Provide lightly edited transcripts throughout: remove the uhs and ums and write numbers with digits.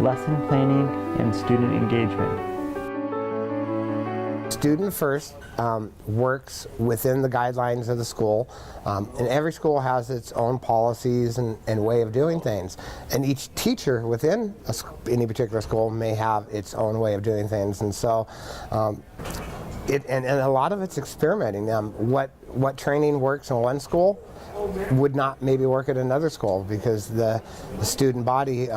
lesson planning, and student engagement. Student First works within the guidelines of the school, and every school has its own policies and way of doing things. And each teacher within any particular school may have its own way of doing things. And so, and a lot of it's experimenting. What training works in one school would not maybe work at another school because the student body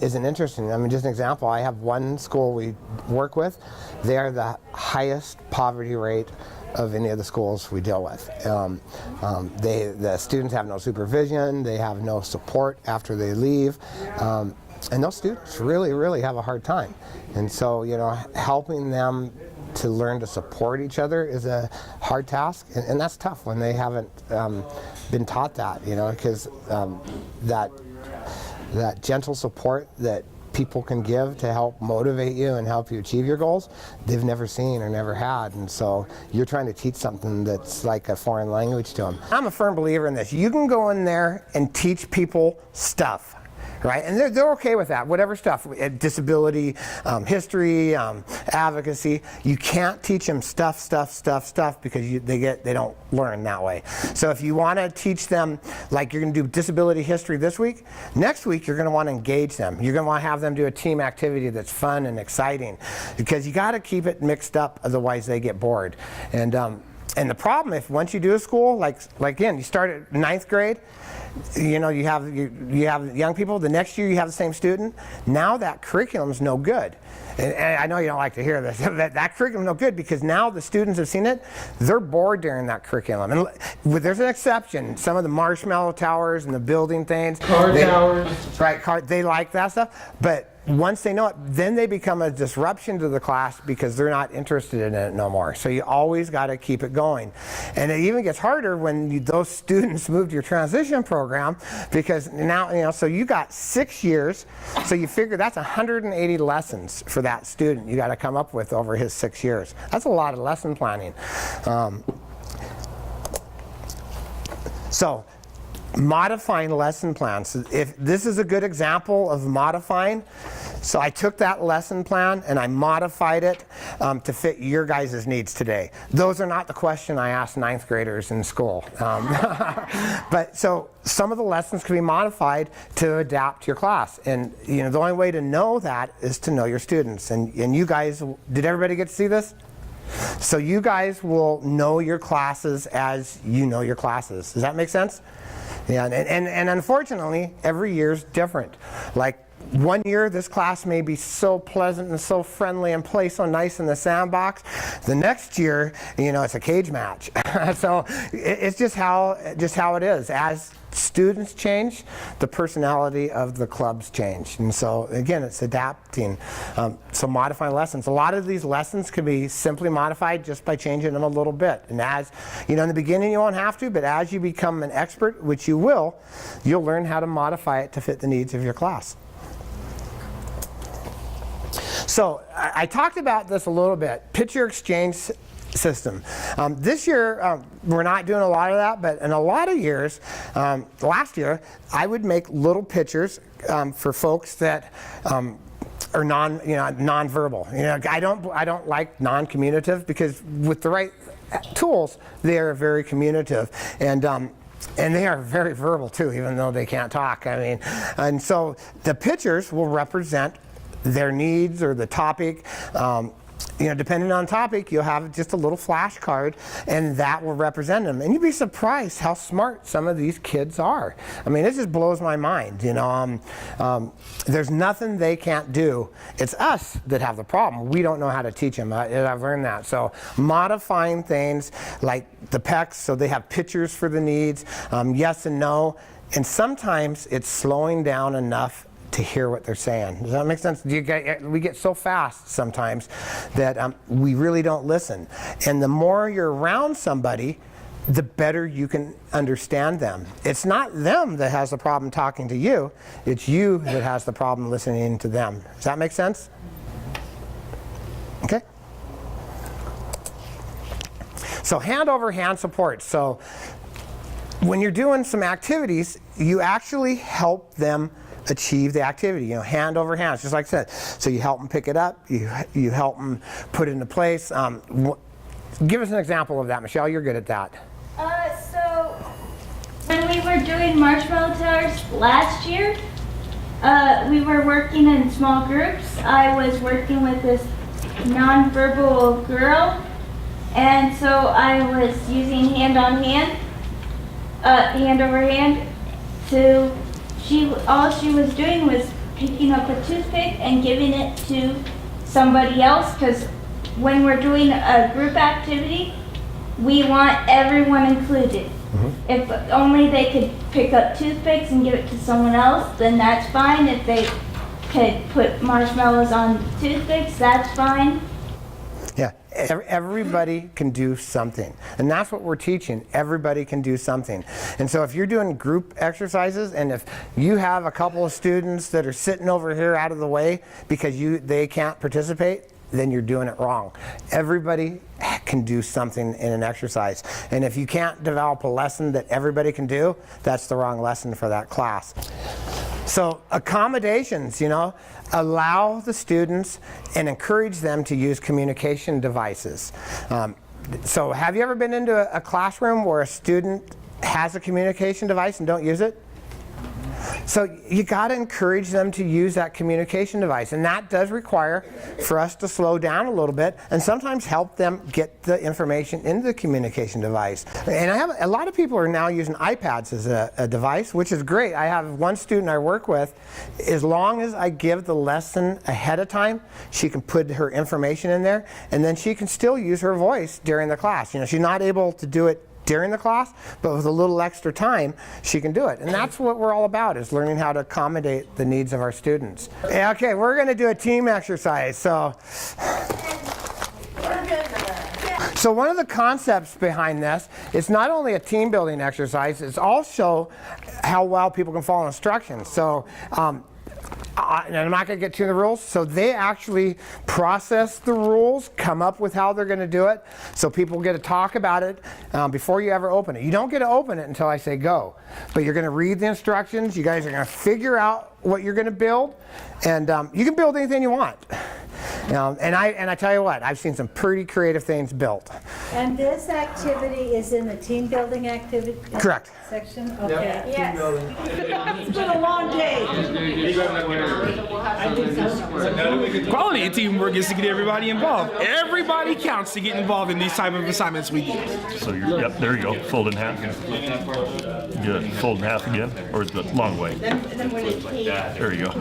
isn't interested. I mean, just an example, I have one school we work with. They are the highest poverty rate of any of the schools we deal with. The students have no supervision, they have no support after they leave, and those students really have a hard time. And so, you know, helping them to learn to support each other is a hard task, and that's tough when they haven't been taught that, you know, because that gentle support that people can give to help motivate you and help you achieve your goals, they've never seen or never had. And so you're trying to teach something that's like a foreign language to them. I'm a firm believer in this. You can go in there and teach people stuff, right? And they're okay with that, whatever stuff, disability, history, advocacy. You can't teach them stuff because they don't learn that way. So if you want to teach them, like you're going to do disability history this week, next week you're going to want to engage them. You're going to want to have them do a team activity that's fun and exciting, because you got to keep it mixed up, otherwise they get bored. And the problem, if once you do a school, like again, you start at 9th grade, you know, you have young people, the next year you have the same student, now that curriculum's no good. And I know you don't like to hear this, that curriculum's no good because now the students have seen it, they're bored during that curriculum. And there's an exception, some of the marshmallow towers and the building things. Towers. Right, they like that stuff, but once they know it, then they become a disruption to the class because they're not interested in it no more. So you always got to keep it going. And it even gets harder when those students move to your transition program, because now, you know, so you got 6 years, so you figure that's 180 lessons for that student you got to come up with over his 6 years. That's a lot of lesson planning. So modifying lesson plans. If this is a good example of modifying, so I took that lesson plan and I modified it to fit your guys' needs today. Those are not the question I asked 9th graders in school. But so some of the lessons can be modified to adapt to your class. And you know, the only way to know that is to know your students. And you guys, did everybody get to see this? So you guys will know your classes as you know your classes. Does that make sense? Yeah, and unfortunately, every year's different. Like one year, this class may be so pleasant and so friendly and play so nice in the sandbox. The next year, you know, it's a cage match. So it's just how it is. As students change, the personality of the clubs change. And so again, it's adapting. So modifying lessons. A lot of these lessons can be simply modified just by changing them a little bit. And as, you know, in the beginning you won't have to, but as you become an expert, which you will, you'll learn how to modify it to fit the needs of your class. So I talked about this a little bit, picture exchange system. This year, we're not doing a lot of that, but in a lot of years, last year, I would make little pictures for folks that are non-verbal. You know, I don't like non-communicative, because with the right tools, they are very communicative. And they are very verbal too, even though they can't talk. I mean, and so the pictures will represent their needs or the topic. You know, depending on topic, you'll have just a little flashcard, and that will represent them. And you'd be surprised how smart some of these kids are. I mean, it just blows my mind. You know, there's nothing they can't do. It's us that have the problem. We don't know how to teach them. I've learned that. So modifying things like the PECs, so they have pictures for the needs, yes and no, and sometimes it's slowing down enough to hear what they're saying. Does that make sense? We get so fast sometimes that we really don't listen. And the more you're around somebody, the better you can understand them. It's not them that has the problem talking to you, it's you that has the problem listening to them. Does that make sense? Okay? So hand over hand support. So when you're doing some activities, you actually help them achieve the activity, hand over hand, just like I said. So you help them pick it up, you help them put it into place. Give us an example of that, Michelle. You're good at that. So when we were doing marshmallow towers last year, we were working in small groups. I was working with this nonverbal girl, and so I was using hand on hand, hand over hand. All she was doing was picking up a toothpick and giving it to somebody else, because when we're doing a group activity, we want everyone included. If only they could pick up toothpicks and give it to someone else, then that's fine. If they could put marshmallows on toothpicks, that's fine. Yeah, everybody can do something. And that's what we're teaching. Everybody can do something. And so if you're doing group exercises, and if you have a couple of students that are sitting over here out of the way because they can't participate, then you're doing it wrong. Everybody can do something in an exercise. And if you can't develop a lesson that everybody can do, that's the wrong lesson for that class. So accommodations, allow the students and encourage them to use communication devices. So have you ever been into a classroom where a student has a communication device and don't use it? So you got to encourage them to use that communication device, and that does require for us to slow down a little bit and sometimes help them get the information into the communication device. And a lot of people are now using iPads as a device, which is great. I have one student I work with. As long as I give the lesson ahead of time, she can put her information in there, and then she can still use her voice during the class. She's not able to do it during the class, but with a little extra time, she can do it. And that's what we're all about, is learning how to accommodate the needs of our students. Okay, we're going to do a team exercise. So one of the concepts behind this is not only a team building exercise, it's also how well people can follow instructions. So and I'm not going to get to the rules. So they actually process the rules, come up with how they're going to do it. So people get to talk about it before you ever open it. You don't get to open it until I say go. But you're going to read the instructions. You guys are going to figure out what you're going to build. And you can build anything you want. And I tell you what, I've seen some pretty creative things built. And this activity is in the team building activity Correct. section? Okay. Yes. It's been a long day. Quality of teamwork is to get everybody involved. Everybody counts to get involved in these type of assignments we do. So yep, there you go. Fold in half. Good. Fold in half again, or the long way. There you go.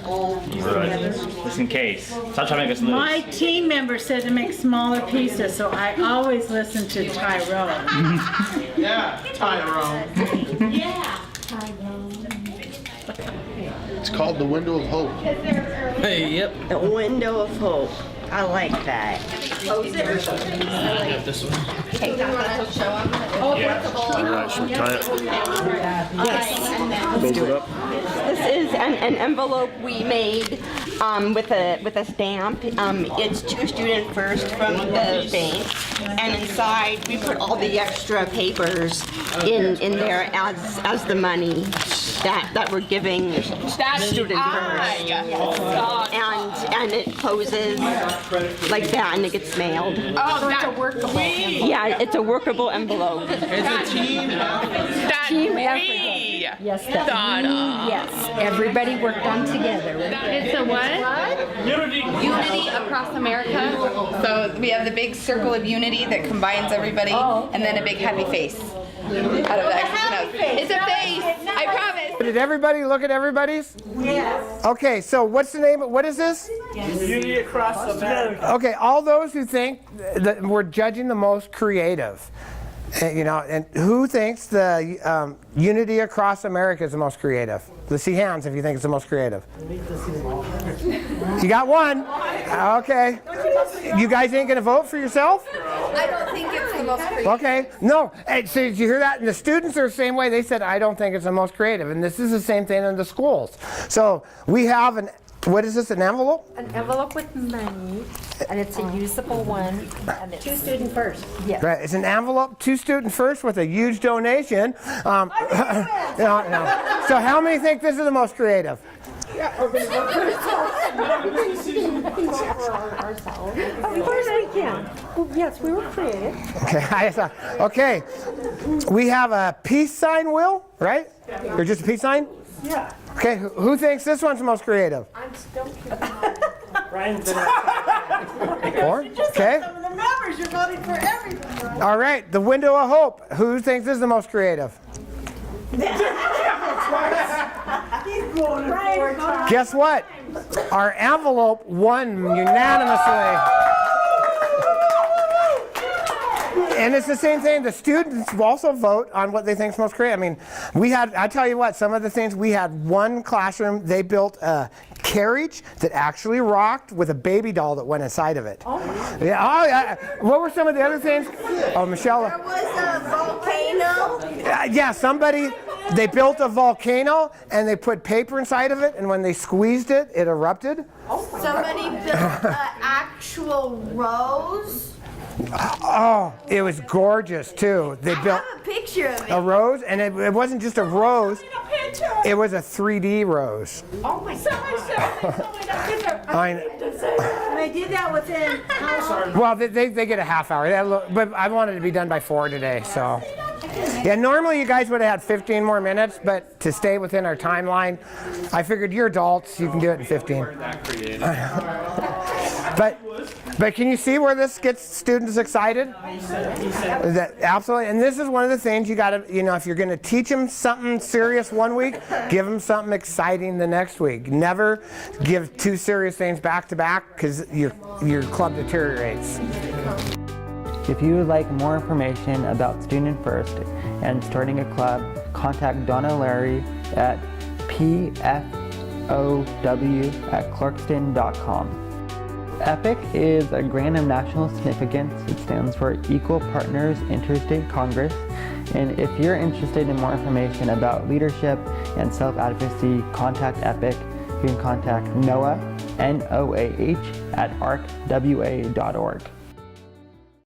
Right. Just in case. Stop trying to make us lose. My team member said to make smaller pieces, so I always listen to Tyrone. Yeah, Tyrone. It's called the Window of Hope. Hey, yep. The window of hope. I like that. All right, should we try it? Build it up. This is an envelope we made with a stamp. It's to student first from the bank, and inside we put all the extra papers in there as the money that we're giving student first. And it closes like that, and it gets mailed. Oh, that's a workable. Yeah, it's a workable envelope. It's a team. Team effort. Yes, that Donna. yes, everybody worked on together. It's a what? Unity across America. So we have the big circle of unity that combines everybody, and then a big happy face. Out of that. It's a face. I promise. Did everybody look at everybody's? Yes. Okay, so what's the name? What is this? Unity across America. Okay, all those who think that we're judging the most creative, and who thinks the Unity Across America is the most creative? Let's see hands if you think it's the most creative. You got one. Okay. You guys ain't gonna vote for yourself? I don't think it's the most creative. Okay. No. Hey, so did you hear that? And the students are the same way. They said, I don't think it's the most creative. And this is the same thing in the schools. So we have what is this, an envelope? An envelope with money, and it's a usable one. And it's 2 student first. Yes. Right, it's an envelope, 2 student first with a huge donation. No. So how many think this is the most creative? Of course we can. Well, yes, we were creative. Okay, we have a peace sign, Will, right? Or just a peace sign? Yeah. Okay, who thinks this one's the most creative? I'm still Ryan's been Or? Okay. Some of the members, you're voting for everything. All right, the window of hope. Who thinks this is the most creative? Guess what? Our envelope won unanimously. And it's the same thing. The students also vote on what they think is most creative. I mean, I tell you what, some of the things, we had one classroom, they built a carriage that actually rocked with a baby doll that went inside of it. Yeah. What were some of the other things? Oh, Michelle. There was a volcano. Yeah, they built a volcano and they put paper inside of it, and when they squeezed it, it erupted. Somebody built an actual rose. Oh, it was gorgeous too. They built I have a picture of it. a rose, and it wasn't just a rose, it was a 3D rose. Oh my I did that within. Well, they get a half hour, but I wanted to be done by 4 today, so. Yeah, normally you guys would have had 15 more minutes, but to stay within our timeline, I figured you're adults, you can do it in 15. But can you see where this gets students excited? Absolutely, and this is one of the things you gotta, if you're gonna teach them something serious one week, give them something exciting the next week. Never give 2 serious things back to back, because your club deteriorates. If you would like more information about Student First and starting a club, contact Donna Larry at pfow@clarkston.com. EPIC is a grant of national significance. It stands for Equal Partners Interstate Congress. And if you're interested in more information about leadership and self-advocacy, contact EPIC. You can contact Noah, Noah, @arcwa.org.